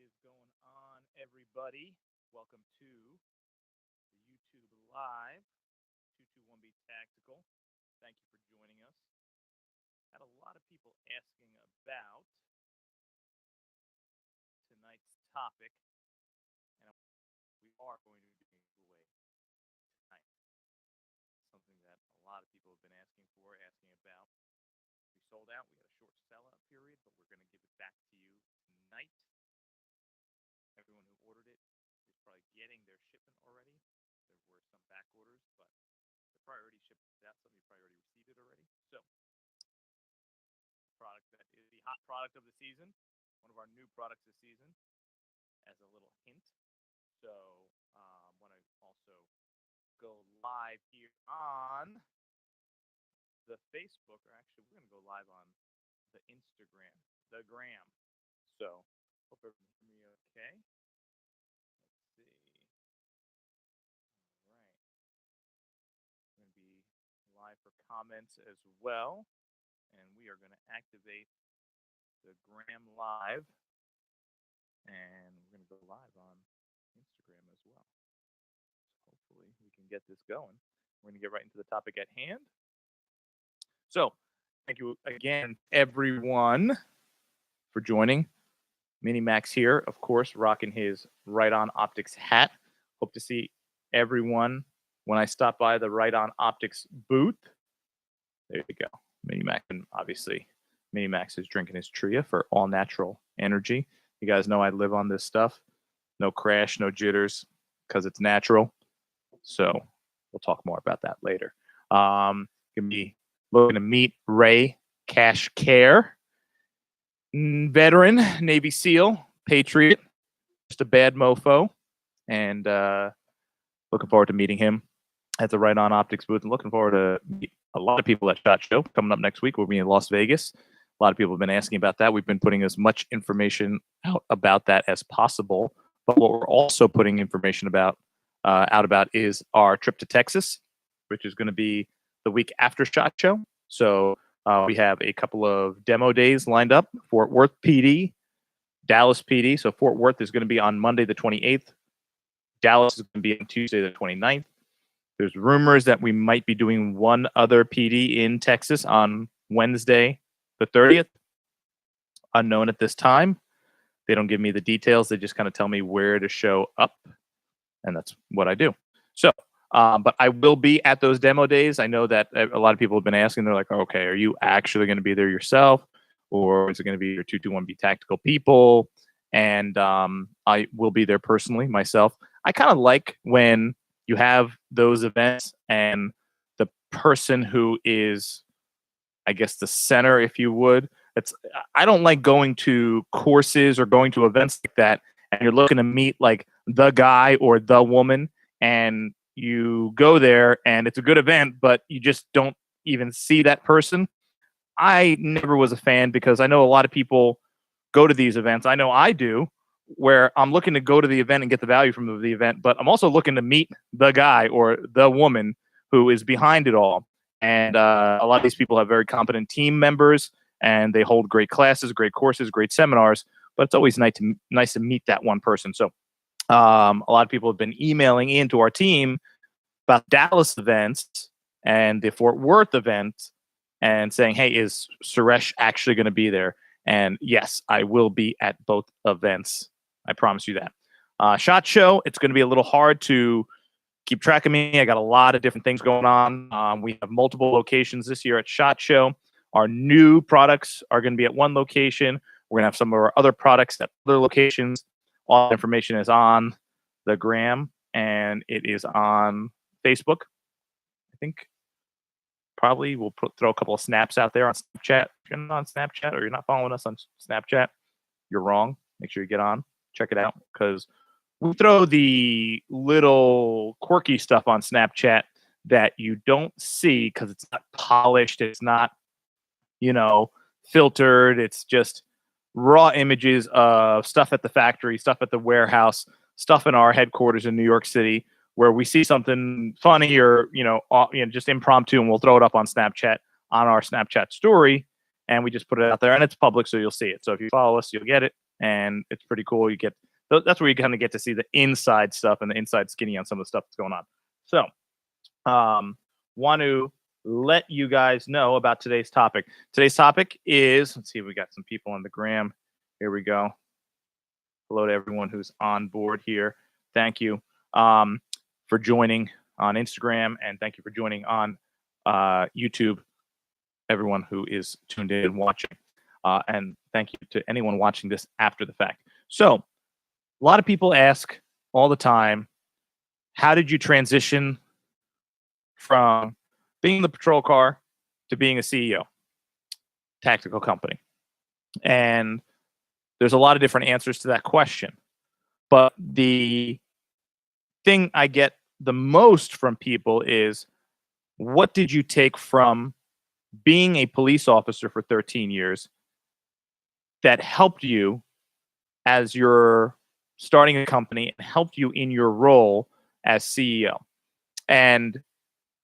is going on, everybody? Welcome to the YouTube Live 221B Tactical. Thank you for joining us. Had a lot of people asking about tonight's topic, and we are going to be doing a giveaway tonight. Something that a lot of people have been asking about. We sold out. We had a short sellout period, but we're going to give it back to you tonight. Everyone who ordered it is probably getting their shipment already. There were some back orders, but the priority shipment out. Some of you probably already received it already. So, product that is the hot product of the season, one of our new products this season, as a little hint. So, want to also go live here on the Facebook, or actually, we're going to go live on the Instagram, the Gram. So, hope everyone can hear me okay. Let's see. All right. We're going to be live for comments as well. And we are going to activate the Gram Live. And we're going to go live on Instagram as well. So hopefully we can get this going. We're going to get right into the topic at hand. So, thank you again, everyone, for joining. Mini Max here, of course, rocking his Right On Optics hat. Hope to see everyone when I stop by the Right On Optics booth. There you go. Mini Max, and obviously, Mini Max is drinking his Tria for all natural energy. You guys know I live on this stuff. No crash, no jitters, because it's natural. So we'll talk more about that later. Gonna be looking to meet Ray Cash Care. Veteran, Navy SEAL, Patriot, just a bad mofo, and looking forward to meeting him at the Right On Optics booth, and looking forward to meet a lot of people at SHOT Show coming up next week. We'll be in Las Vegas. A lot of people have been asking about that. We've been putting as much information out about that as possible, but what we're also putting information out about is our trip to Texas, which is going to be the week after SHOT Show. So we have a couple of demo days lined up. Fort Worth PD, Dallas PD. So Fort Worth is going to be on Monday the 28th. Dallas is going to be on Tuesday the 29th. There's rumors that we might be doing one other PD in Texas on Wednesday the 30th. Unknown at this time. They don't give me the details. They just kind of tell me where to show up. And that's what I do. So, but I will be at those demo days. I know that a lot of people have been asking. They're like, okay, are you actually going to be there yourself? Or is it going to be your 221B Tactical people? And I will be there personally myself. I kind of like when you have those events and the person who is, I guess, the center, if you would. I don't like going to courses or going to events like that, and you're looking to meet like the guy or the woman, and you go there and it's a good event, but you just don't even see that person. I never was a fan, because I know a lot of people go to these events. I know I do, where I'm looking to go to the event and get the value from the event, but I'm also looking to meet the guy or the woman who is behind it all. And a lot of these people have very competent team members, and they hold great classes, great courses, great seminars, but it's always nice to meet that one person. So a lot of people have been emailing into our team about Dallas events and the Fort Worth event and saying, hey, is Suresh actually going to be there? And yes, I will be at both events. I promise you that. SHOT Show, it's going to be a little hard to keep track of me. I got a lot of different things going on. We have multiple locations this year at SHOT Show. Our new products are going to be at one location. We're going to have some of our other products at other locations. All the information is on the Gram, and it is on Facebook. I think probably we'll throw a couple of snaps out there on Snapchat. If you're not on Snapchat or you're not following us on Snapchat, you're wrong. Make sure you get on. Check it out, because we throw the little quirky stuff on Snapchat that you don't see because it's not polished. It's not, filtered. It's just raw images of stuff at the factory, stuff at the warehouse, stuff in our headquarters in New York City, where we see something funny or, just impromptu, and we'll throw it up on Snapchat, on our Snapchat story, and we just put it out there, and it's public, so you'll see it. So if you follow us, you'll get it. and it's pretty cool. That's where you kind of get to see the inside stuff and the inside skinny on some of the stuff that's going on. So, want to let you guys know about today's topic. Today's topic is, let's see, we got some people on the gram. Here we go. Hello to everyone who's on board here. Thank you for joining on Instagram, and thank you for joining on YouTube, everyone who is tuned in and watching. And thank you to anyone watching this after the fact. So, a lot of people ask all the time, how did you transition from being in the patrol car to being a CEO, tactical company? And there's a lot of different answers to that question. But the thing I get the most from people is, what did you take from being a police officer for 13 years that helped you as you're starting a company and helped you in your role as CEO? And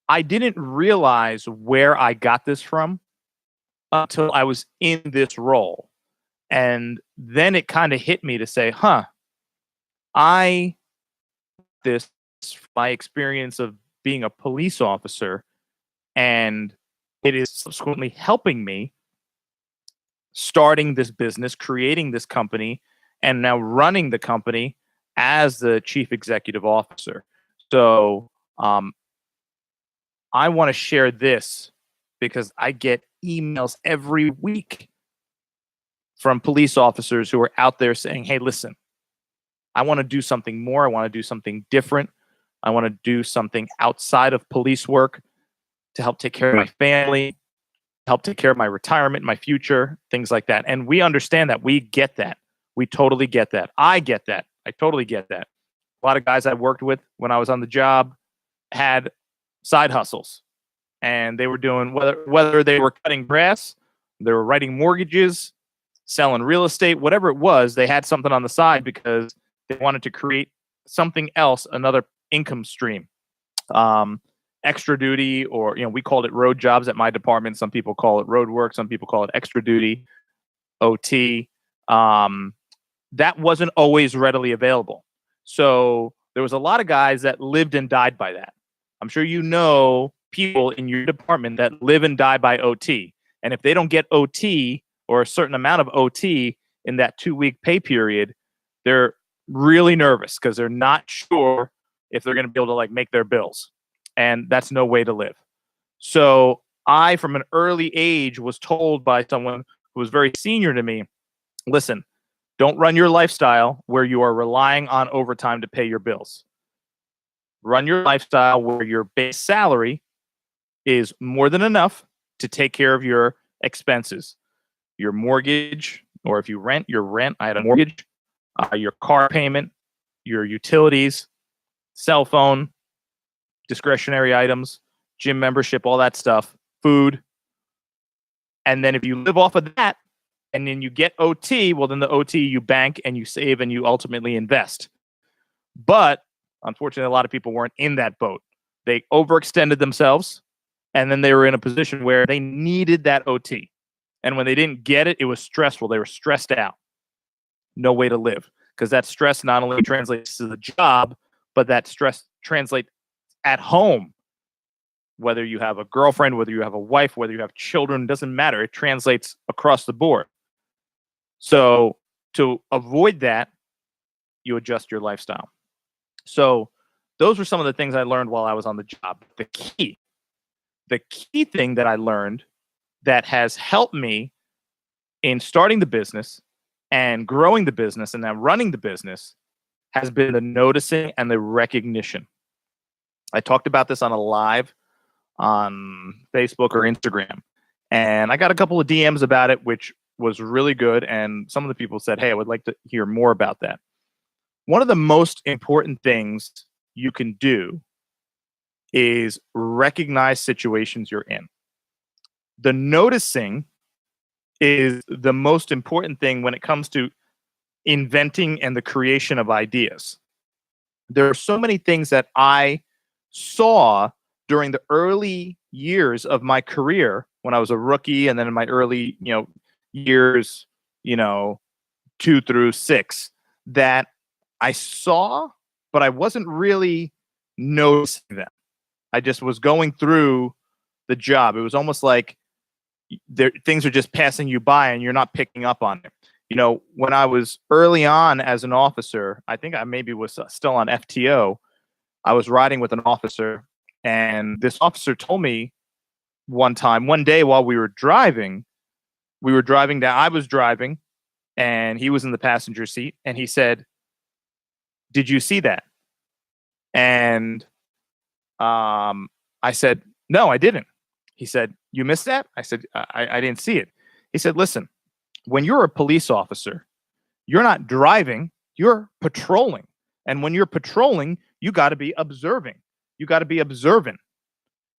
I didn't realize where I got this from until I was in this role. And then it kind of hit me to say, my experience of being a police officer, and it is subsequently helping me starting this business, creating this company, and now running the company as the chief executive officer. So I want to share this because I get emails every week from police officers who are out there saying, hey, listen, I want to do something more. I want to do something different. I want to do something outside of police work to help take care of my family, help take care of my retirement, my future, things like that. And we understand that. We get that. We totally get that. I get that. I totally get that. A lot of guys I worked with when I was on the job had side hustles, and they were doing, whether they were cutting grass, they were writing mortgages, selling real estate, whatever it was, they had something on the side because they wanted to create something else, another income stream. Extra duty, or we called it road jobs at my department. Some people call it road work. Some people call it extra duty, OT. That wasn't always readily available. So there was a lot of guys that lived and died by that. I'm sure you know people in your department that live and die by OT. And if they don't get OT or a certain amount of OT in that 2-week pay period, they're really nervous because they're not sure if they're going to be able to make their bills. And that's no way to live. So I, from an early age, was told by someone who was very senior to me, listen, don't run your lifestyle where you are relying on overtime to pay your bills. Run your lifestyle where your base salary is more than enough to take care of your expenses, your mortgage, or if you rent, your rent. I had a mortgage, your car payment, your utilities, cell phone, discretionary items, gym membership, all that stuff, food. And then if you live off of that and then you get OT, well, then the OT you bank and you save and you ultimately invest. But unfortunately, a lot of people weren't in that boat. They overextended themselves, and then they were in a position where they needed that OT. And when they didn't get it, it was stressful. They were stressed out. No way to live, because that stress not only translates to the job, but that stress translates at home. Whether you have a girlfriend, whether you have a wife, whether you have children, doesn't matter. It translates across the board. So to avoid that, you adjust your lifestyle. So those were some of the things I learned while I was on the job. The key thing that I learned that has helped me in starting the business and growing the business and now running the business has been the noticing and the recognition. I talked about this on a live on Facebook or Instagram, and I got a couple of DMs about it, which was really good. And some of the people said, hey, I would like to hear more about that. One of the most important things you can do is recognize situations you're in. The noticing is the most important thing when it comes to inventing and the creation of ideas. There are so many things that I saw during the early years of my career when I was a rookie, and then in my early, years, 2 through 6 that I saw, but I wasn't really noticing them. I just was going through the job. It was almost like things are just passing you by and you're not picking up on it. You know, when I was early on as an officer, I think I maybe was still on FTO. I was riding with an officer, and this officer told me one day while we were driving down, I was driving and he was in the passenger seat, and he said, "Did you see that?" And I said, "No, I didn't." He said, "You missed that?" I said, I didn't see it." He said, "Listen, when you're a police officer, you're not driving, you're patrolling. And when you're patrolling, you got to be observing. You got to be observant.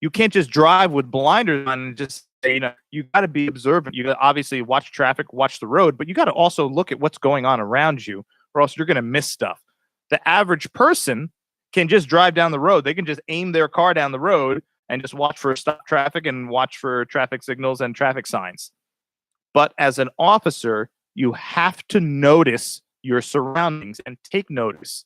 You can't just drive with blinders on and just say, you know, you got to be observant. You got to obviously watch traffic, watch the road, but you got to also look at what's going on around you, or else you're going to miss stuff." The average person can just drive down the road. They can just aim their car down the road and just watch for stop traffic and watch for traffic signals and traffic signs. But as an officer, you have to notice your surroundings and take notice.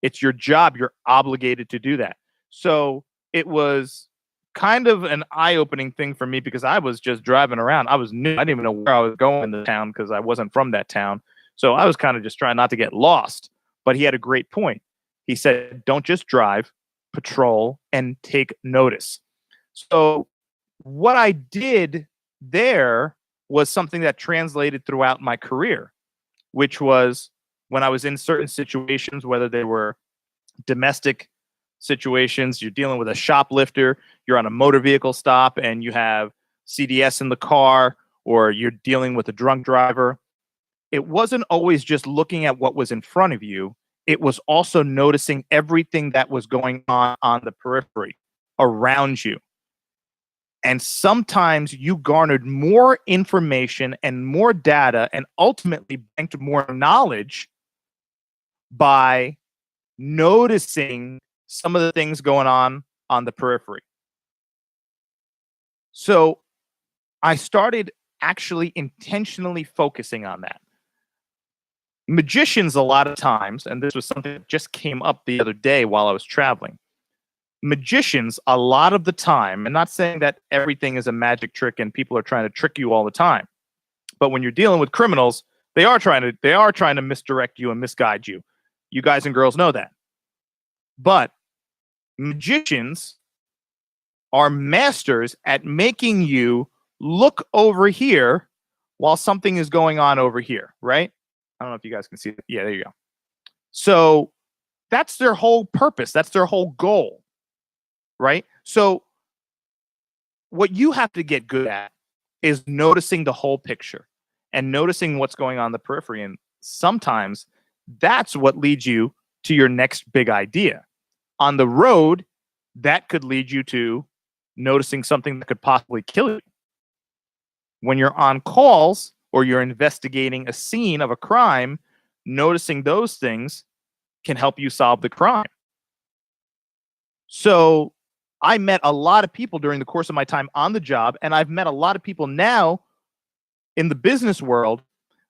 It's your job. You're obligated to do that. So it was kind of an eye-opening thing for me because I was just driving around. I was new. I didn't even know where I was going in the town because I wasn't from that town. So I was kind of just trying not to get lost. But he had a great point. He said, don't just drive, patrol, and take notice. So what I did there was something that translated throughout my career, which was when I was in certain situations, whether they were domestic situations, you're dealing with a shoplifter, you're on a motor vehicle stop and you have CDS in the car, or you're dealing with a drunk driver. It wasn't always just looking at what was in front of you. It was also noticing everything that was going on the periphery around you. And sometimes you garnered more information and more data and ultimately banked more knowledge by noticing some of the things going on the periphery. So I started actually intentionally focusing on that. Magicians, a lot of times, and this was something that just came up the other day while I was traveling. Magicians, a lot of the time, and not saying that everything is a magic trick and people are trying to trick you all the time, but when you're dealing with criminals, they are trying to misdirect you and misguide you. You guys and girls know that. But magicians are masters at making you look over here while something is going on over here, right? I don't know if you guys can see it. Yeah, there you go. So that's their whole purpose. That's their whole goal, right? So what you have to get good at is noticing the whole picture and noticing what's going on in the periphery. And sometimes that's what leads you to your next big idea. On the road, that could lead you to noticing something that could possibly kill you. When you're on calls or you're investigating a scene of a crime, noticing those things can help you solve the crime. So I met a lot of people during the course of my time on the job, and I've met a lot of people now in the business world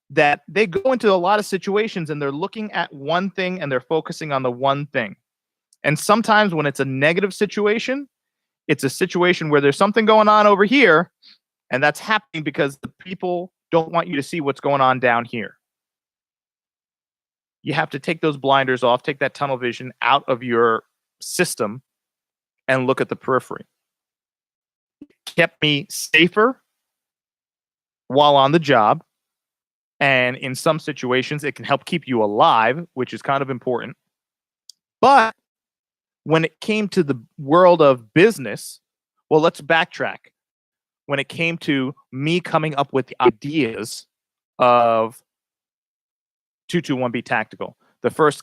that they go into a lot of situations and they're looking at one thing and they're focusing on the one thing. And sometimes when it's a negative situation, it's a situation where there's something going on over here, and that's happening because the people don't want you to see what's going on down here. You have to take those blinders off, take that tunnel vision out of your system, and look at the periphery. It kept me safer while on the job. And in some situations, it can help keep you alive, which is kind of important. But when it came to the world of business, well, let's backtrack. When it came to me coming up with the ideas of 221B Tactical, the first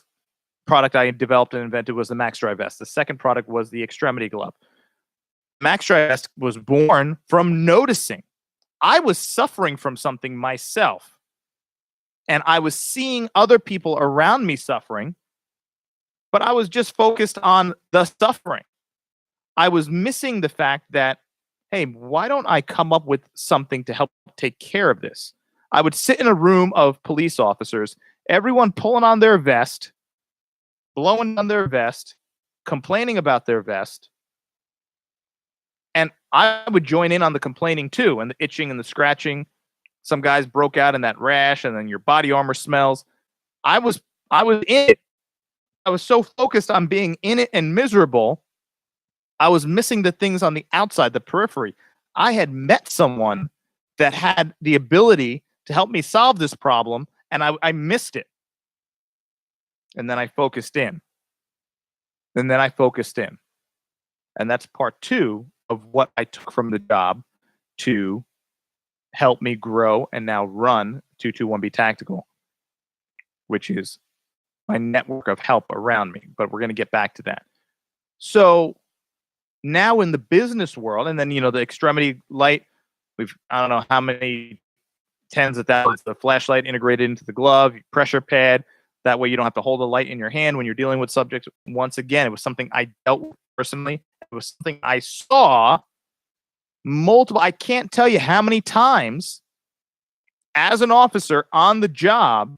product I developed and invented was the Max Dry Vest. The second product was the Extremity Glove. Max Dry Vest was born from noticing. I was suffering from something myself, and I was seeing other people around me suffering, but I was just focused on the suffering. I was missing the fact that, hey, why don't I come up with something to help take care of this? I would sit in a room of police officers, everyone pulling on their vest, blowing on their vest, complaining about their vest. And I would join in on the complaining too, and the itching and the scratching. Some guys broke out in that rash, and then your body armor smells. I was in it. I was so focused on being in it and miserable, I was missing the things on the outside, the periphery. I had met someone that had the ability to help me solve this problem, and I missed it. And then I focused in. And then I focused in. And that's part 2 of what I took from the job to help me grow and now run 221B Tactical, which is my network of help around me. But we're going to get back to that. So now in the business world, and then, you know, the extremity light, I don't know how many tens of thousands, the flashlight integrated into the glove, pressure pad. That way you don't have to hold a light in your hand when you're dealing with subjects. Once again, it was something I dealt with personally. It was something I saw multiple, I can't tell you how many times as an officer on the job,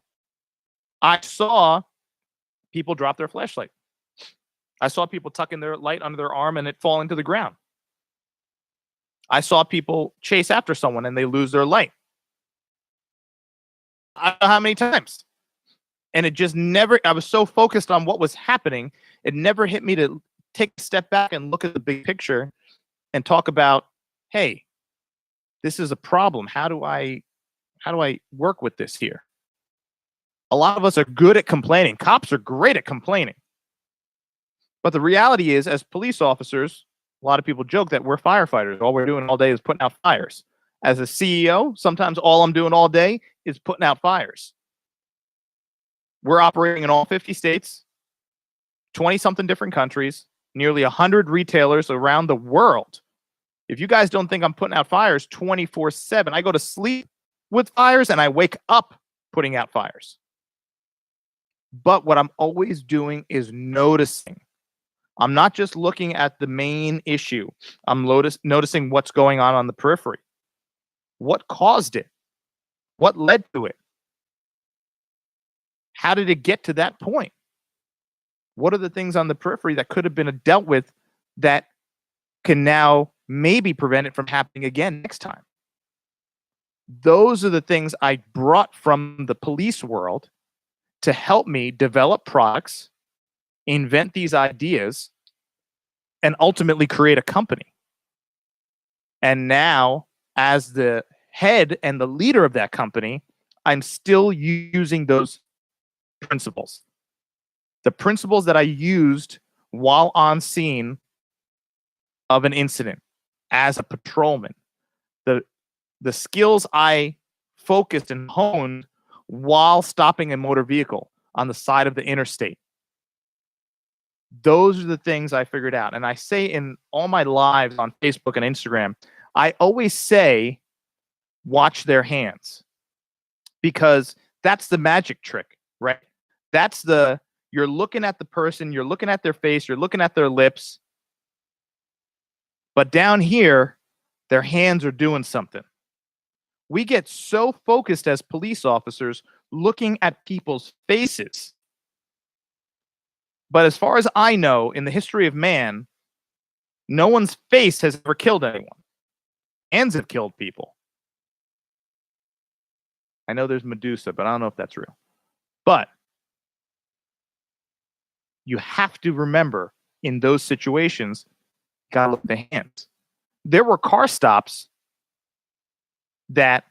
I saw people drop their flashlight. I saw people tucking their light under their arm and it fall into the ground. I saw people chase after someone and they lose their light. I don't know how many times. And it just never, I was so focused on what was happening, it never hit me to take a step back and look at the big picture and talk about, hey, this is a problem. How do I work with this here? A lot of us are good at complaining. Cops are great at complaining. But the reality is, as police officers, a lot of people joke that we're firefighters. All we're doing all day is putting out fires. As a CEO, sometimes all I'm doing all day is putting out fires. We're operating in all 50 states, 20-something different countries, nearly 100 retailers around the world. If you guys don't think I'm putting out fires 24/7, I go to sleep with fires and I wake up putting out fires. But what I'm always doing is noticing. I'm not just looking at the main issue. I'm noticing what's going on the periphery. What caused it? What led to it? How did it get to that point? What are the things on the periphery that could have been dealt with that can now maybe prevent it from happening again next time? Those are the things I brought from the police world to help me develop products, invent these ideas, and ultimately create a company. And now, as the head and the leader of that company, I'm still using those principles. The principles that I used while on scene of an incident as a patrolman. The skills I focused and honed while stopping a motor vehicle on the side of the interstate. Those are the things I figured out. And I say in all my lives on Facebook and Instagram, I always say, watch their hands. Because that's the magic trick, right? That's you're looking at the person, you're looking at their face, you're looking at their lips. But down here, their hands are doing something. We get so focused as police officers looking at people's faces. But as far as I know, in the history of man, no one's face has ever killed anyone. Hands have killed people. I know there's Medusa, but I don't know if that's real. But you have to remember, in those situations, you gotta look at the hands. There were car stops that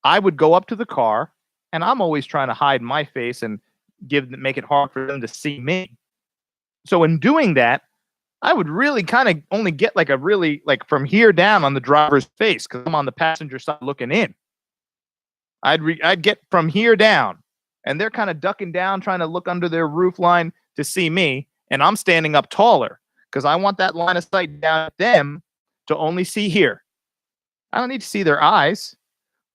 I would go up to the car, and I'm always trying to hide my face and make it hard for them to see me. So in doing that, I would really kind of only get from here down on the driver's face because I'm on the passenger side looking in. I'd get from here down, and they're kind of ducking down, trying to look under their roof line to see me, and I'm standing up taller because I want that line of sight down at them to only see here. I don't need to see their eyes,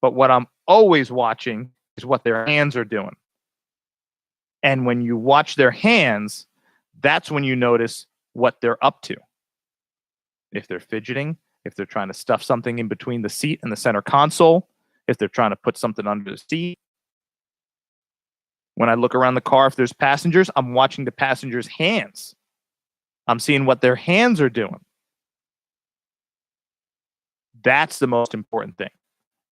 but what I'm always watching is what their hands are doing. And when you watch their hands, that's when you notice what they're up to. If they're fidgeting, if they're trying to stuff something in between the seat and the center console, if they're trying to put something under the seat. When I look around the car, if there's passengers, I'm watching the passengers' hands. I'm seeing what their hands are doing. That's the most important thing.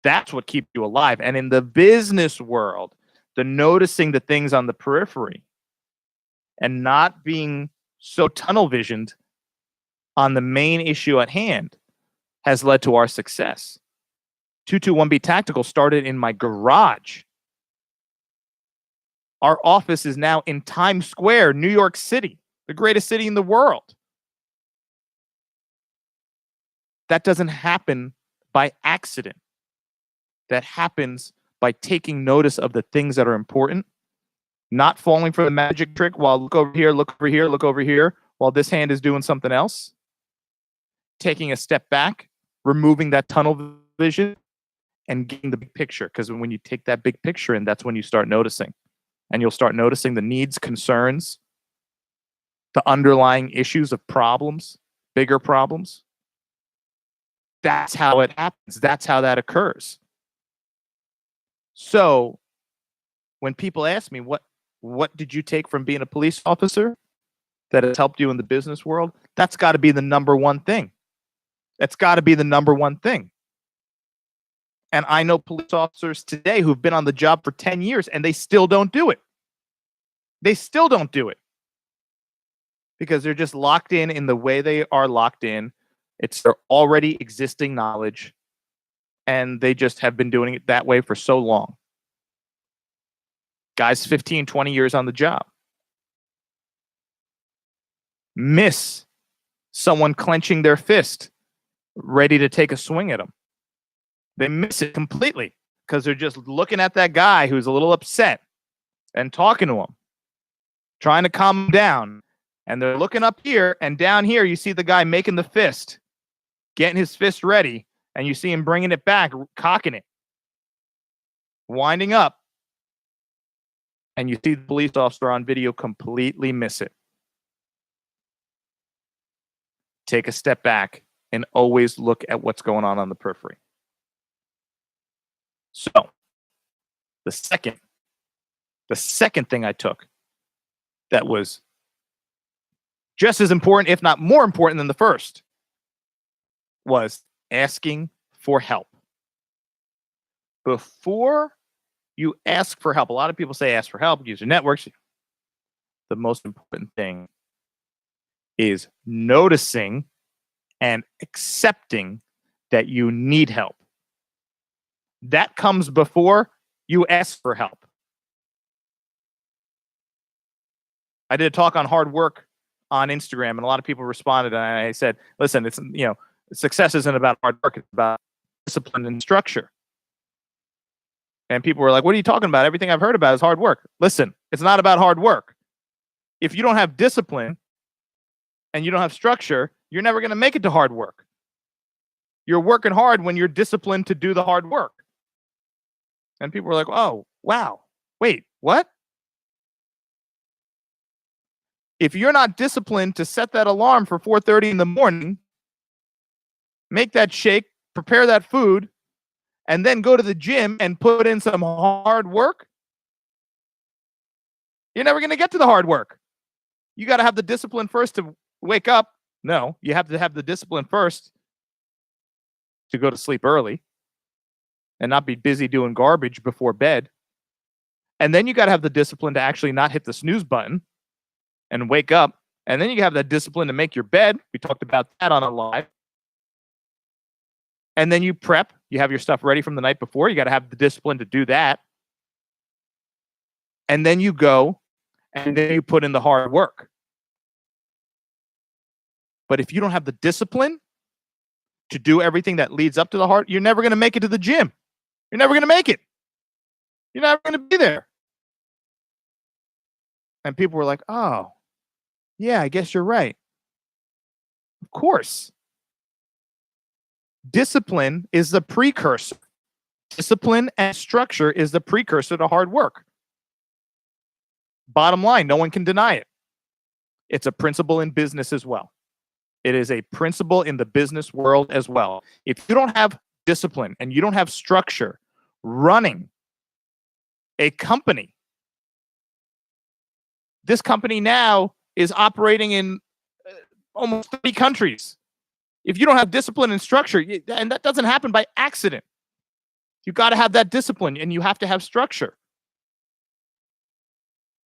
That's what keeps you alive. And in the business world, the noticing the things on the periphery and not being so tunnel visioned on the main issue at hand has led to our success. 221B Tactical started in my garage. Our office is now in Times Square, New York City, the greatest city in the world. That doesn't happen by accident. That happens by taking notice of the things that are important, not falling for the magic trick while look over here, look over here, look over here, while this hand is doing something else. Taking a step back, removing that tunnel vision, and getting the big picture. Because when you take that big picture in, that's when you start noticing. And you'll start noticing the needs, concerns, the underlying issues of problems, bigger problems. That's how it happens. That's how that occurs. So when people ask me, what did you take from being a police officer that has helped you in the business world? That's got to be the number one thing. That's got to be the number one thing. And I know police officers today who've been on the job for 10 years and they still don't do it. They still don't do it because they're just locked in the way they are locked in. It's their already existing knowledge, and they just have been doing it that way for so long. Guys, 15, 20 years on the job. Miss someone clenching their fist, ready to take a swing at them. They miss it completely because they're just looking at that guy who's a little upset and talking to him, trying to calm him down. And they're looking up here, and down here you see the guy making the fist, getting his fist ready, and you see him bringing it back, cocking it, winding up. And you see the police officer on video completely miss it. Take a step back and always look at what's going on the periphery. So, the second thing I took that was just as important, if not more important than the first, was asking for help. Before you ask for help, a lot of people say ask for help, use your networks. The most important thing is noticing and accepting that you need help. That comes before you ask for help. I did a talk on hard work on Instagram, and a lot of people responded, and I said, listen, it's, success isn't about hard work, it's about discipline and structure. And people were like, what are you talking about? Everything I've heard about is hard work. Listen, it's not about hard work. If you don't have discipline and you don't have structure, you're never going to make it to hard work. You're working hard when you're disciplined to do the hard work. And people were like, oh, wow, wait, what? If you're not disciplined to set that alarm for 4:30 in the morning, make that shake, prepare that food, and then go to the gym and put in some hard work, you're never going to get to the hard work. You got to have the discipline first to wake up. No, you have to have the discipline first to go to sleep early and not be busy doing garbage before bed. And then you got to have the discipline to actually not hit the snooze button and wake up. And then you have that discipline to make your bed. We talked about that on a live. And then you prep. You have your stuff ready from the night before. You got to have the discipline to do that. And then you go and then you put in the hard work. But if you don't have the discipline to do everything that leads up to the hard, you're never going to make it to the gym. You're never going to make it. You're never going to be there. And people were like, oh, yeah, I guess you're right. Of course. Discipline is the precursor. Discipline and structure is the precursor to hard work. Bottom line, no one can deny it. It's a principle in business as well. It is a principle in the business world as well. If you don't have discipline and you don't have structure running a company. This company now is operating in almost 30 countries. If you don't have discipline and structure, and that doesn't happen by accident, you got to have that discipline and you have to have structure.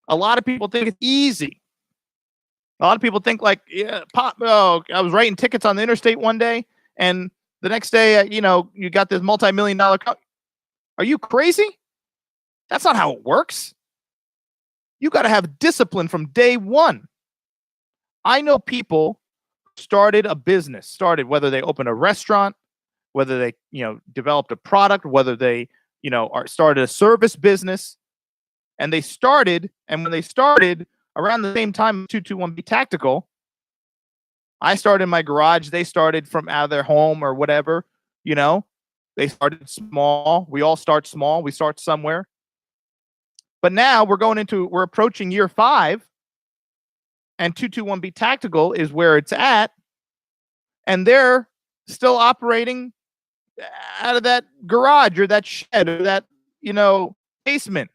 A lot of people think it's easy. A lot of people think like, I was writing tickets on the interstate one day, and the next day, you got this multi-million-dollar Are you crazy? That's not how it works. You got to have discipline from day one. I know people started a business, whether they opened a restaurant, whether they, developed a product, whether they, started a service business, and when they started around the same time 221B Tactical, I started in my garage. They started from out of their home or whatever, they started small. We all start small. We start somewhere. But now we're approaching year 5, and 221B Tactical is where it's at, and they're still operating out of that garage or that shed or that, basement.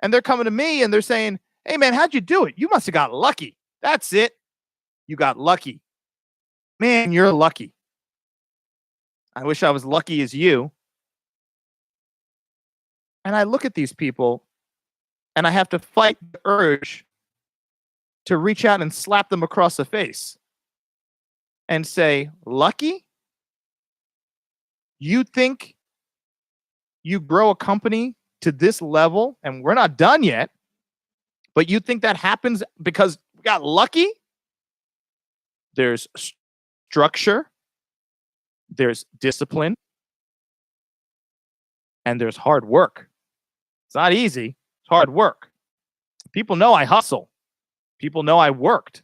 And they're coming to me and they're saying, "Hey man, how'd you do it? You must have got lucky." That's it. You got lucky. Man, you're lucky. I wish I was lucky as you. And I look at these people and I have to fight the urge to reach out and slap them across the face and say, "Lucky? You think you grow a company to this level, and we're not done yet, but you think that happens because we got lucky?" There's structure, there's discipline, and there's hard work. It's not easy. It's hard work. People know I hustle. People know I worked.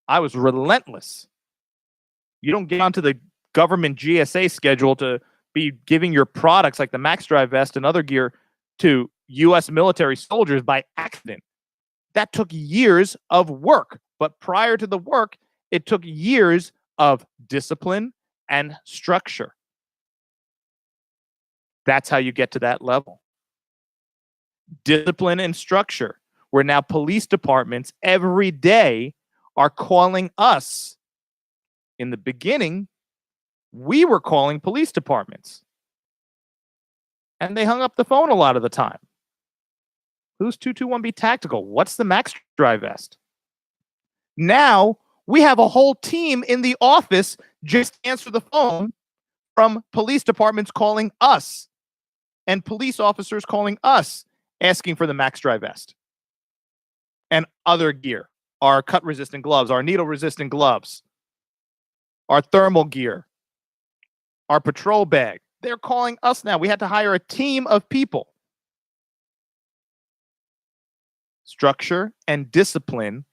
I was relentless. You don't get onto the government GSA schedule to be giving your products like the Max Drive vest and other gear to U.S. military soldiers by accident. That took years of work. But prior to the work, it took years of discipline and structure. That's how you get to that level. Discipline and structure. Where now police departments every day are calling us. In the beginning, we were calling police departments. And they hung up the phone a lot of the time. Who's 221B Tactical? What's the Max Drive vest? Now, we have a whole team in the office just answer the phone from police departments calling us and police officers calling us asking for the Max Drive vest and other gear, our cut-resistant gloves, our needle-resistant gloves, our thermal gear, our patrol bag. They're calling us now. We had to hire a team of people. Structure and discipline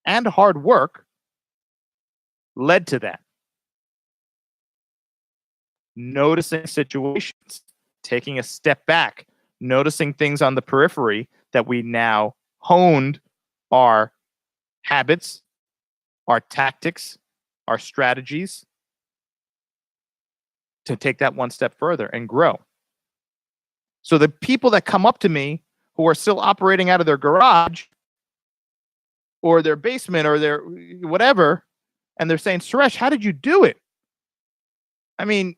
and hard work led to that. Noticing situations, taking a step back, noticing things on the periphery that we now honed our habits, our tactics, our strategies to take that one step further and grow. So the people that come up to me who are still operating out of their garage or their basement or their whatever, and they're saying, "Suresh, how did you do it? I mean,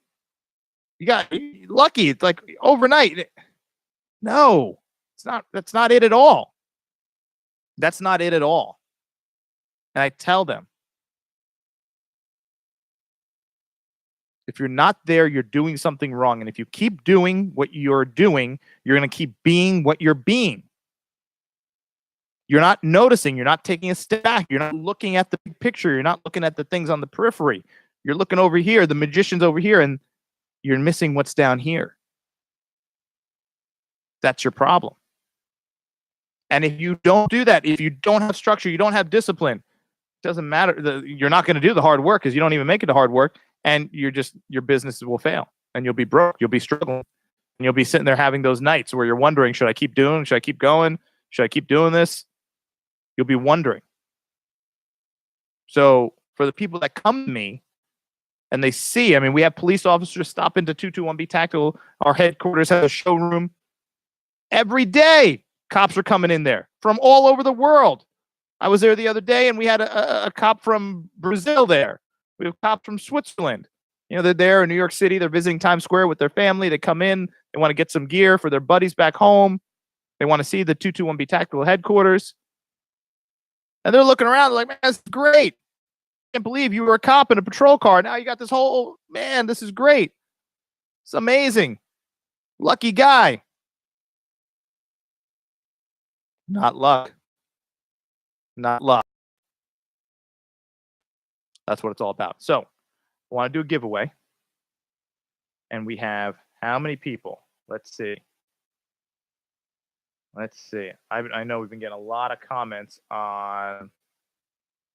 you got lucky. It's like overnight." No, it's not. That's not it at all. That's not it at all. And I tell them, if you're not there, you're doing something wrong. And if you keep doing what you're doing, you're going to keep being what you're being. You're not noticing. You're not taking a step back. You're not looking at the big picture. You're not looking at the things on the periphery. You're looking over here, the magician's over here, and you're missing what's down here. That's your problem. And if you don't do that, if you don't have structure, you don't have discipline, it doesn't matter. You're not going to do the hard work because you don't even make it the hard work. And your businesses will fail and you'll be broke. You'll be struggling and you'll be sitting there having those nights where you're wondering, should I keep doing? Should I keep going? Should I keep doing this? You'll be wondering. So for the people that come to me and they see, I mean, we have police officers stop into 221B Tactical. Our headquarters has a showroom. Every day, cops are coming in there from all over the world. I was there the other day, and we had a cop from Brazil there. We have cops from Switzerland. You know, they're there in New York City. They're visiting Times Square with their family. They come in. They want to get some gear for their buddies back home. They want to see the 221B Tactical headquarters. And they're looking around like, man, that's great. I can't believe you were a cop in a patrol car. Now you got this whole, man, this is great. It's amazing. Lucky guy. Not luck. Not luck. That's what it's all about. So I want to do a giveaway. And we have how many people? Let's see. Let's see. I know we've been getting a lot of comments on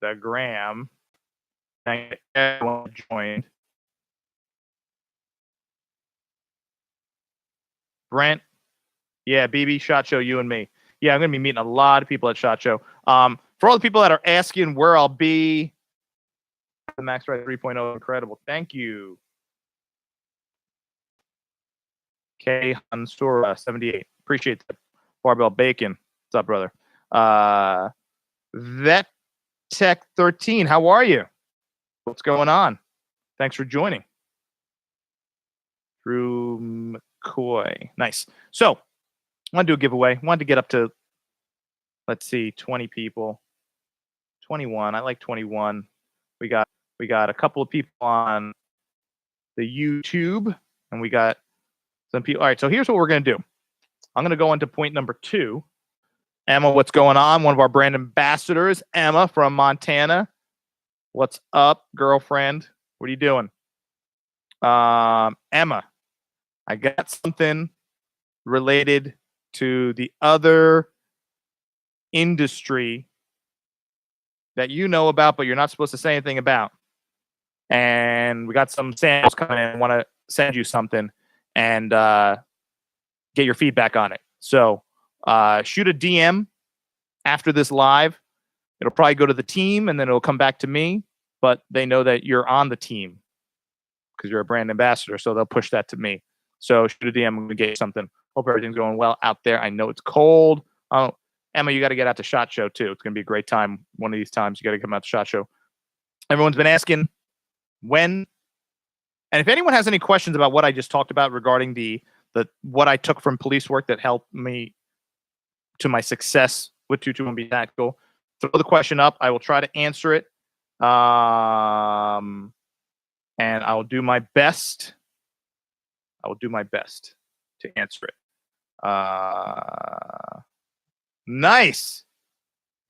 the gram. Thank you everyone who joined. Brent. Yeah, BB, SHOT Show, you and me. Yeah, I'm going to be meeting a lot of people at SHOT Show. For all the people that are asking where I'll be, the Max Ride 3.0, incredible. Thank you. K. Hansura, 78. Appreciate that. Barbell Bacon. What's up, brother? Vet Tech 13. How are you? What's going on? Thanks for joining. Drew McCoy. Nice. So, I want to do a giveaway. I wanted to get up to, let's see, 20 people. 21. I like 21. We got a couple of people on the YouTube, and we got some people. All right, so here's what we're going to do. I'm going to go into point number 2. Emma, what's going on? One of our brand ambassadors, Emma from Montana. What's up, girlfriend? What are you doing? Emma, I got something related to the other industry that you know about, but you're not supposed to say anything about. And we got some samples coming in. I want to send you something and get your feedback on it. So shoot a DM after this live. It'll probably go to the team, and then it'll come back to me. But they know that you're on the team because you're a brand ambassador, so they'll push that to me. So shoot a DM. I'm going to get you something. Hope everything's going well out there. I know it's cold. Emma, you got to get out to SHOT Show, too. It's going to be a great time. One of these times, you got to come out to SHOT Show. Everyone's been asking when. And if anyone has any questions about what I just talked about regarding the what I took from police work that helped me to my success with 221B Tactical, throw the question up. I will try to answer it. And I will do my best. I will do my best to answer it. Nice.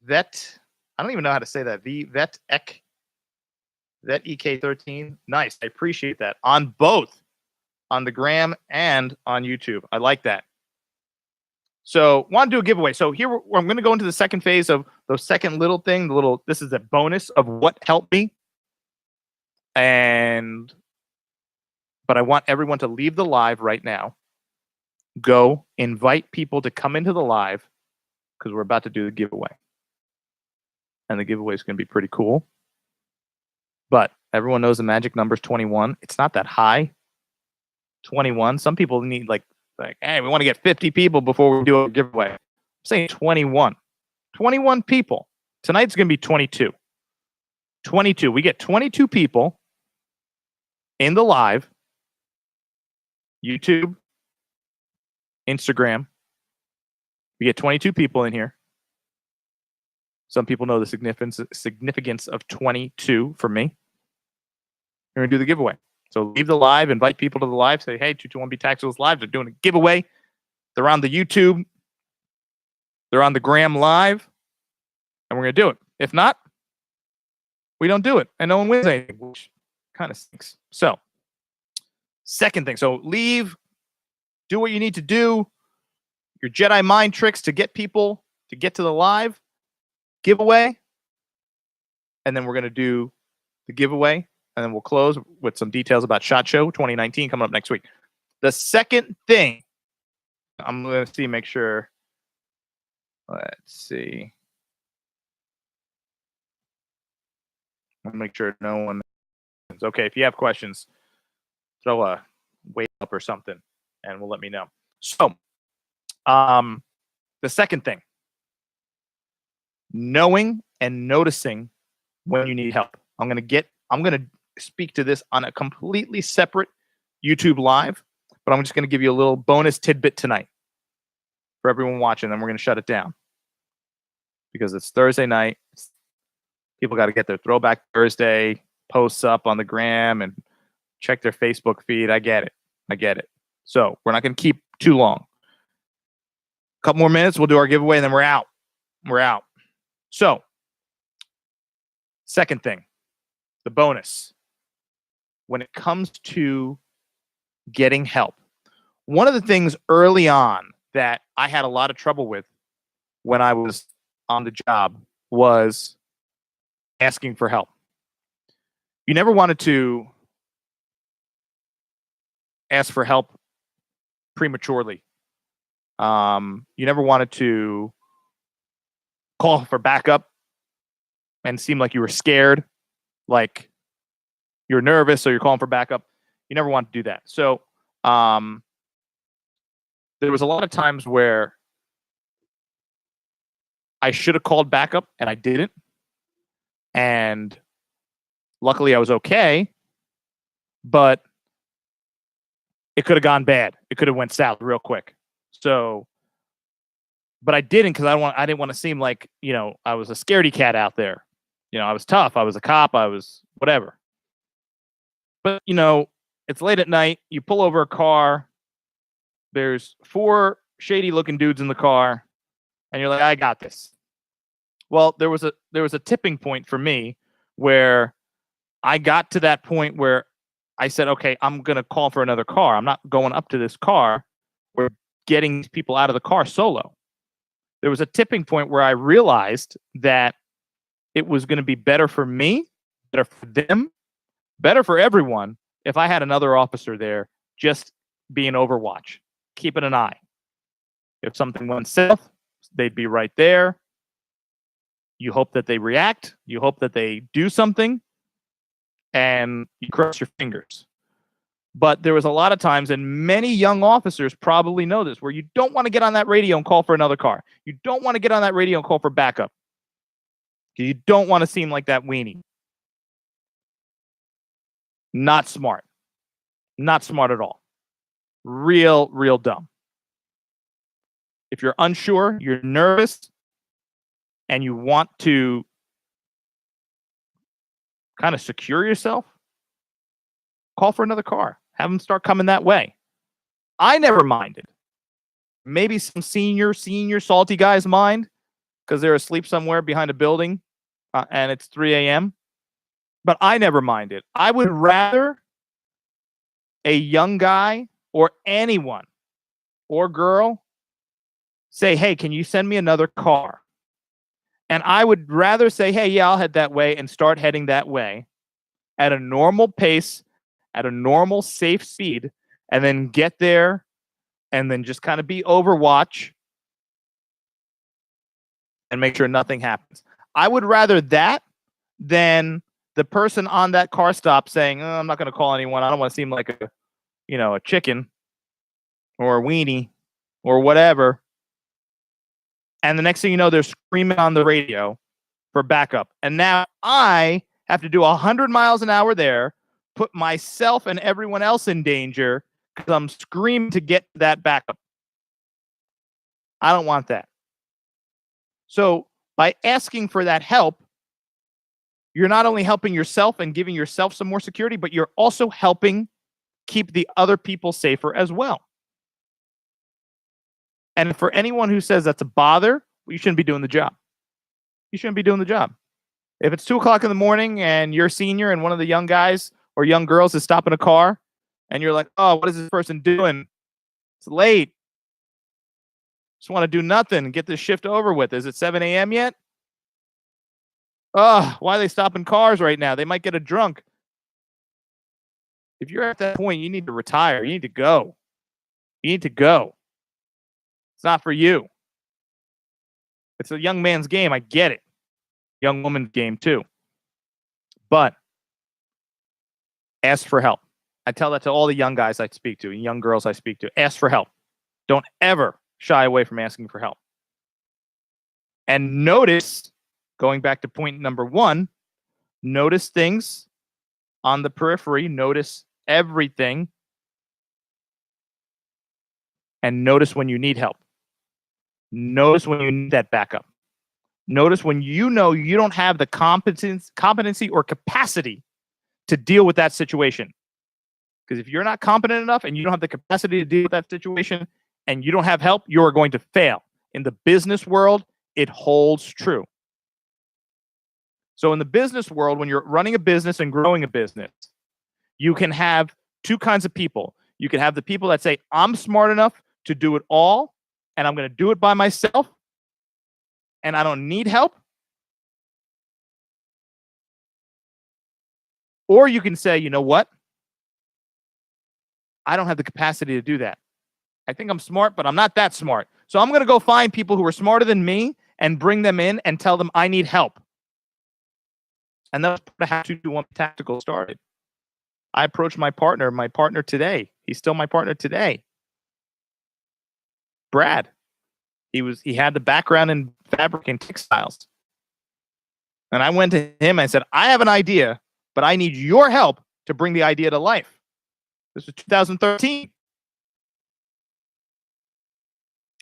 Vet. I don't even know how to say that. Vet Ek. Vet EK13. Nice. I appreciate that. On both. On the gram and on YouTube. I like that. So, want to do a giveaway. So here I'm going to go into the second phase of the second little thing. This is a bonus of what helped me. But I want everyone to leave the live right now. Go invite people to come into the live because we're about to do the giveaway. And the giveaway is going to be pretty cool. But everyone knows the magic number is 21. It's not that high. 21. Some people need like, hey, we want to get 50 people before we do a giveaway. I'm saying 21. 21 people. Tonight's going to be 22. 22. We get 22 people in the live. YouTube, Instagram. We get 22 people in here. Some people know the significance of 22 for me. We're going to do the giveaway. So leave the live, invite people to the live, say, hey, 221B Tactical's live. They're doing a giveaway. They're on the YouTube. They're on the gram live. And we're going to do it. If not, we don't do it. And no one wins anything, which kind of stinks. So, second thing. So leave. Do what you need to do. Your Jedi mind tricks to get people to get to the live giveaway. And then we're going to do the giveaway. And then we'll close with some details about SHOT Show 2019 coming up next week. The second thing, I'm going to make sure. Let's see. I'll make sure no one Okay, if you have questions, throw a wave up or something, and we'll let me know. So, the second thing, knowing and noticing when you need help. I'm going to speak to this on a completely separate YouTube live, but I'm just going to give you a little bonus tidbit tonight for everyone watching. Then we're going to shut it down because it's Thursday night. People got to get their Throwback Thursday posts up on the gram and check their Facebook feed. I get it. So we're not going to keep too long. A couple more minutes. We'll do our giveaway and then we're out. So, second thing, the bonus. When it comes to getting help, one of the things early on that I had a lot of trouble with when I was on the job was asking for help. You never wanted to ask for help prematurely. You never wanted to call for backup and seem like you were scared, like you're nervous, so you're calling for backup. You never want to do that. So there was a lot of times where I should have called backup and I didn't. And luckily I was okay, but it could have gone bad. It could have went south real quick. So, but I didn't because I didn't want to seem like, I was a scaredy cat out there. I was tough. I was a cop. I was whatever. But, it's late at night. You pull over a car. There's 4 shady looking dudes in the car. And you're like, I got this. Well, there was a tipping point for me where I got to that point where I said, okay, I'm going to call for another car. I'm not going up to this car. We're getting these people out of the car solo. There was a tipping point where I realized that it was going to be better for me, better for them, better for everyone if I had another officer there just being overwatch, keeping an eye. If something went south, they'd be right there. You hope that they react. You hope that they do something, and you cross your fingers. But there was a lot of times, and many young officers probably know this, where you don't want to get on that radio and call for another car. You don't want to get on that radio and call for backup. You don't want to seem like that weenie. Not smart. Not smart at all. Real dumb. If you're unsure, you're nervous, and you want to kind of secure yourself, call for another car. Have them start coming that way. I never minded. Maybe some senior salty guys mind because they're asleep somewhere behind a building and it's 3 a.m. But I never minded. I would rather a young guy or anyone or girl say, hey, can you send me another car? And I would rather say, hey, yeah, I'll head that way and start heading that way at a normal pace, at a normal safe speed, and then get there and then just kind of be overwatch and make sure nothing happens. I would rather that than the person on that car stop saying, I'm not going to call anyone. I don't want to seem like a chicken or a weenie or whatever. And the next thing you know, they're screaming on the radio for backup. And now I have to do 100 miles an hour there, put myself and everyone else in danger because I'm screaming to get that backup. I don't want that. So by asking for that help, you're not only helping yourself and giving yourself some more security, but you're also helping keep the other people safer as well. And for anyone who says that's a bother, you shouldn't be doing the job. You shouldn't be doing the job. If it's 2 o'clock in the morning and you're a senior and one of the young guys or young girls is stopping a car and you're like, oh, what is this person doing? It's late. Just want to do nothing and get this shift over with. Is it 7 a.m. yet? Oh, why are they stopping cars right now? They might get a drunk. If you're at that point, you need to retire. You need to go. You need to go. It's not for you. It's a young man's game. I get it. Young woman's game too. But Ask for help. I tell that to all the young guys I speak to, young girls I speak to. Ask for help. Don't ever shy away from asking for help. And notice, going back to point number 1, notice things on the periphery, notice everything, and notice when you need help. Notice when you need that backup. Notice when you know you don't have the competency or capacity to deal with that situation. Because if you're not competent enough and you don't have the capacity to deal with that situation and you don't have help, you are going to fail. In the business world, it holds true. So in the business world, when you're running a business and growing a business, you can have 2 kinds of people. You can have the people that say, I'm smart enough to do it all, and I'm going to do it by myself, and I don't need help. Or you can say, you know what? I don't have the capacity to do that. I think I'm smart, but I'm not that smart. So I'm going to go find people who are smarter than me and bring them in and tell them I need help. And that's how 221 Tactical started. I approached my partner today. He's still my partner today. Brad. He had the background in fabric and textiles. And I went to him and I said, I have an idea, but I need your help to bring the idea to life. This was 2013.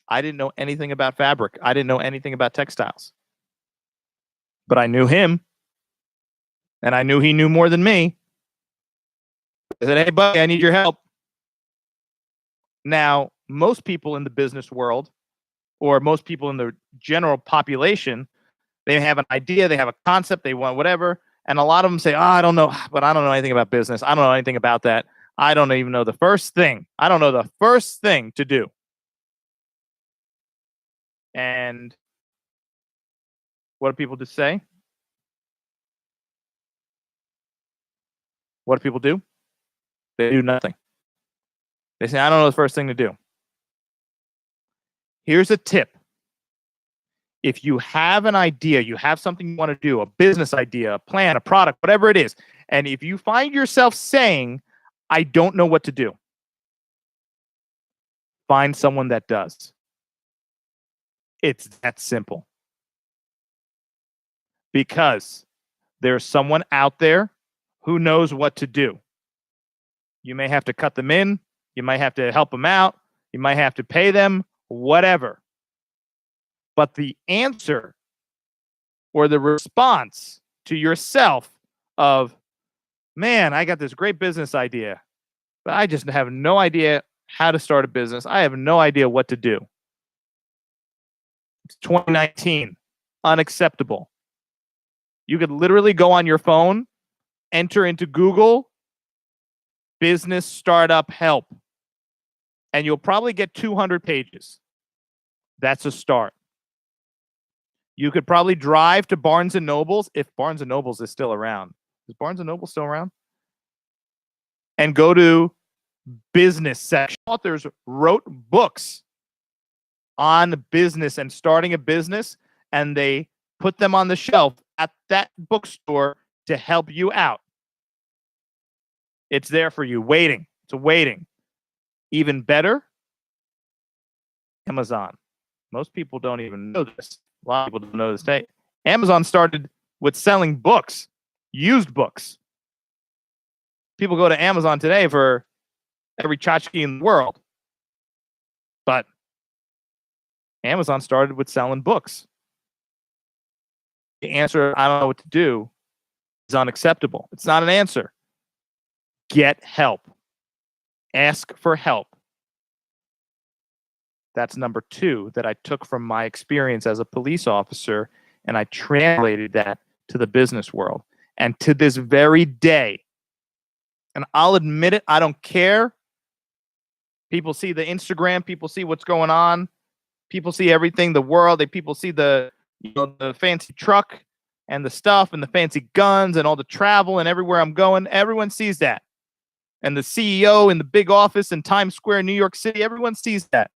I didn't know anything about fabric. I didn't know anything about textiles. But I knew him. And I knew he knew more than me. I said, hey, buddy, I need your help. Now, most people in the business world, or most people in the general population, they have an idea, they have a concept, they want whatever. And a lot of them say, I don't know, but I don't know anything about business. I don't know anything about that. I don't even know the first thing. I don't know the first thing to do. And what do people just say? What do people do? They do nothing. They say, I don't know the first thing to do. Here's a tip. If you have an idea, you have something you want to do, a business idea, a plan, a product, whatever it is, and if you find yourself saying, I don't know what to do, find someone that does. It's that simple. Because there's someone out there who knows what to do. You may have to cut them in. You might have to help them out. You might have to pay them, whatever. But the answer or the response to yourself of, man, I got this great business idea, but I just have no idea how to start a business. I have no idea what to do. It's 2019. Unacceptable. You could literally go on your phone, enter into Google, business startup help, and you'll probably get 200 pages. That's a start. You could probably drive to Barnes & Noble's, if Barnes & Noble's is still around. Is Barnes & Noble still around? And go to business section. Authors wrote books on business and starting a business, and they put them on the shelf at that bookstore to help you out. It's there for you, waiting. It's waiting. Even better, Amazon. Most people don't even know this. A lot of people don't know this today. Amazon started with selling books, used books. People go to Amazon today for every tchotchke in the world. But Amazon started with selling books. The answer, I don't know what to do, is unacceptable. It's not an answer. Get help. Ask for help. That's number 2 that I took from my experience as a police officer, and I translated that to the business world. And to this very day, and I'll admit it, I don't care. People see the Instagram, people see what's going on, people see everything, the world, people see the fancy truck and the stuff and the fancy guns and all the travel and everywhere I'm going. Everyone sees that. And the CEO in the big office in Times Square, New York City, everyone sees that.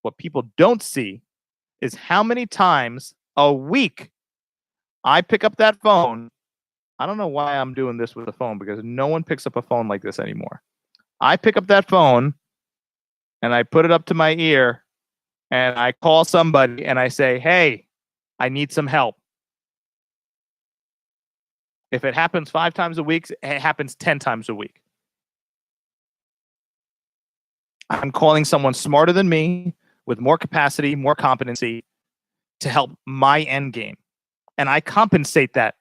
What people don't see is how many times a week I pick up that phone, I don't know why I'm doing this with a phone because no one picks up a phone like this anymore. I pick up that phone and I put it up to my ear and I call somebody and I say, hey, I need some help. If it happens 5 times a week, it happens 10 times a week. I'm calling someone smarter than me with more capacity, more competency to help my end game. And I compensate that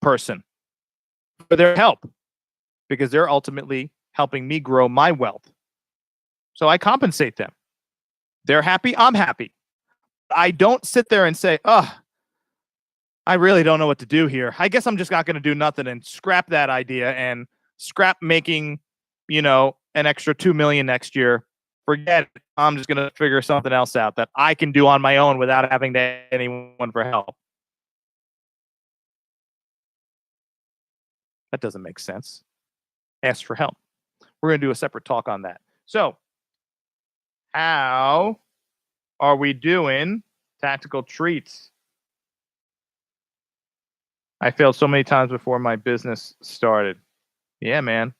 person for their help because they're ultimately helping me grow my wealth. So I compensate them. They're happy, I'm happy. I don't sit there and say, oh, I really don't know what to do here. I guess I'm just not going to do nothing and scrap that idea and scrap making, an extra 2 million next year. Forget it. I'm just going to figure something else out that I can do on my own without having to ask anyone for help. That doesn't make sense. Ask for help. We're going to do a separate talk on that. So, how are we doing tactical treats? I failed so many times before my business started. Yeah, man.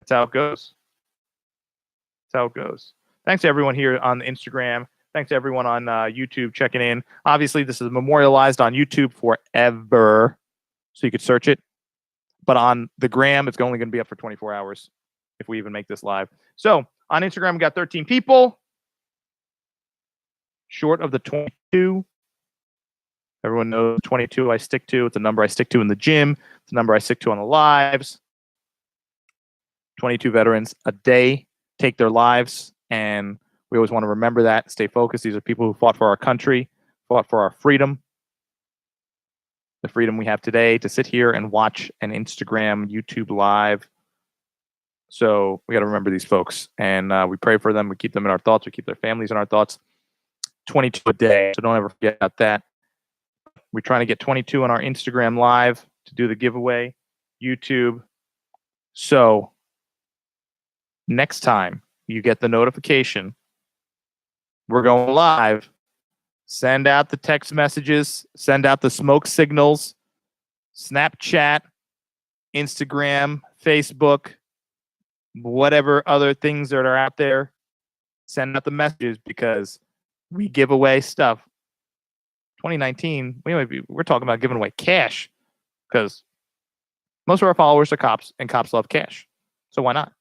That's how it goes. That's how it goes. Thanks to everyone here on Instagram. Thanks to everyone on YouTube checking in. Obviously, this is memorialized on YouTube forever, so you could search it. But on the gram, it's only going to be up for 24 hours if we even make this live. So on Instagram, we got 13 people, short of the 22. Everyone knows 22 I stick to. It's a number I stick to in the gym. It's a number I stick to on the lives. 22 veterans a day take their lives, and we always want to remember that, stay focused. These are people who fought for our country, fought for our freedom, the freedom we have today to sit here and watch an Instagram, YouTube live. So we got to remember these folks, and we pray for them. We keep them in our thoughts. We keep their families in our thoughts. 22 a day, so don't ever forget about that. We're trying to get 22 on our Instagram live to do the giveaway, YouTube. So next time you get the notification, we're going live. Send out the text messages, send out the smoke signals, Snapchat, Instagram, Facebook, whatever other things that are out there. Send out the messages because we give away stuff. 2019, we're talking about giving away cash because most of our followers are cops, and cops love cash. So why not?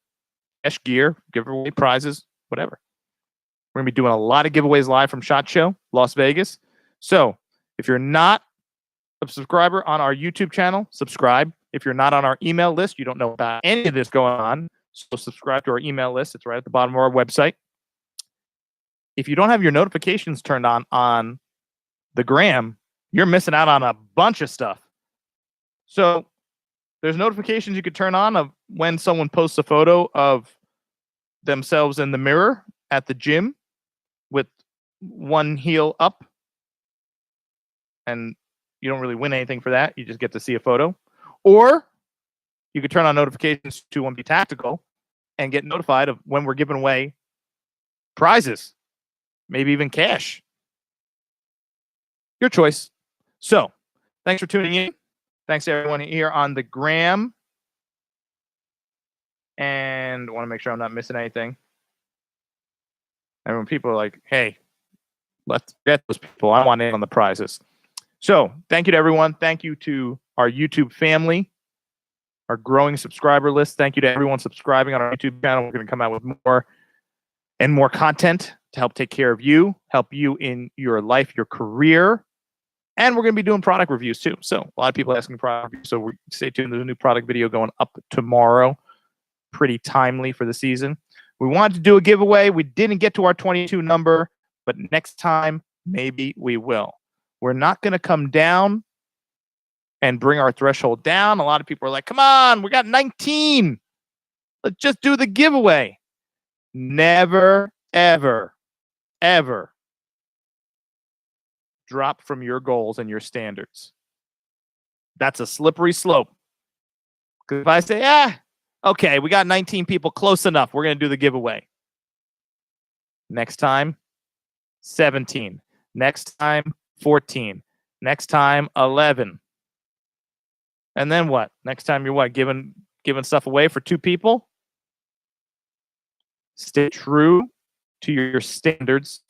Cash, gear, give away prizes, whatever. We're going to be doing a lot of giveaways live from SHOT Show, Las Vegas. So if you're not a subscriber on our YouTube channel, subscribe. If you're not on our email list, you don't know about any of this going on, so subscribe to our email list. It's right at the bottom of our website. If you don't have your notifications turned on the gram, you're missing out on a bunch of stuff. So there's notifications you could turn on of when someone posts a photo of themselves in the mirror at the gym with one heel up, and you don't really win anything for that. You just get to see a photo. Or you could turn on notifications to 1B Tactical and get notified of when we're giving away prizes, maybe even cash. Your choice. So thanks for tuning in. Thanks to everyone here on the gram. And I want to make sure I'm not missing anything. And when people are like, hey, let's get those people, I want in on the prizes. So thank you to everyone. Thank you to our YouTube family, our growing subscriber list. Thank you to everyone subscribing on our YouTube channel. We're going to come out with more and more content to help take care of you, help you in your life, your career. And we're going to be doing product reviews too. So a lot of people asking product reviews. So stay tuned. There's a new product video going up tomorrow. Pretty timely for the season. We wanted to do a giveaway. We didn't get to our 22 number, but next time, maybe we will. We're not going to come down and bring our threshold down. A lot of people are like, come on, we got 19. Let's just do the giveaway. Never, ever, ever drop from your goals and your standards. That's a slippery slope. Because if I say, okay, we got 19 people, close enough, we're going to do the giveaway. Next time, 17. Next time, 14. Next time, 11. And then what? Next time you're what? Giving stuff away for 2 people? Stay true to your standards.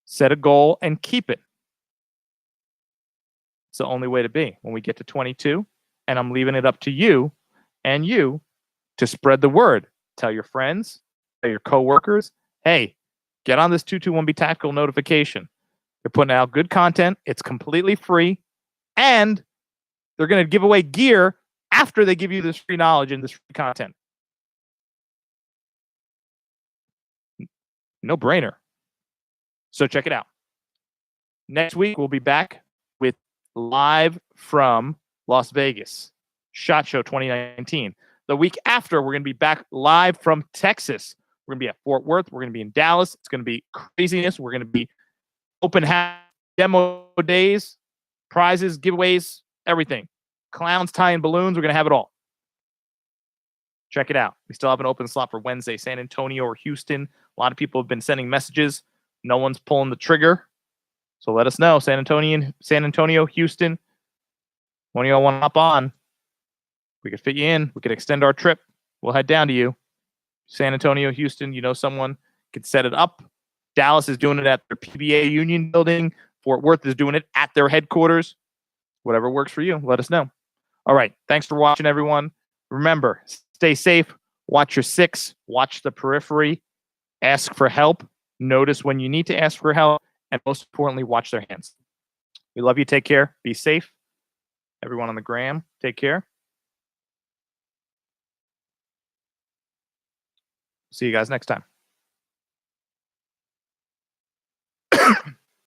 Set a goal and keep it. It's the only way to be. When we get to 22, and I'm leaving it up to you and you to spread the word. Tell your friends, tell your coworkers, hey, get on this 221B Tactical notification. They're putting out good content. It's completely free. And they're going to give away gear after they give you this free knowledge and this free content. No brainer. So check it out. Next week, we'll be back with live from Las Vegas, SHOT Show 2019. The week after, we're going to be back live from Texas. We're going to be at Fort Worth. We're going to be in Dallas. It's going to be craziness. We're going to be open house, demo days, prizes, giveaways, everything. Clowns tying balloons. We're going to have it all. Check it out. We still have an open slot for Wednesday, San Antonio or Houston. A lot of people have been sending messages. No one's pulling the trigger. So let us know. San Antonio, Houston. When y'all want to hop on, we could fit you in. We could extend our trip. We'll head down to you. San Antonio, Houston, you know someone could set it up. Dallas is doing it at their PBA Union building. Fort Worth is doing it at their headquarters. Whatever works for you, let us know. All right. Thanks for watching, everyone. Remember, stay safe. Watch your 6. Watch the periphery. Ask for help. Notice when you need to ask for help. And most importantly, watch their hands. We love you. Take care. Be safe. Everyone on the gram, take care. See you guys next time.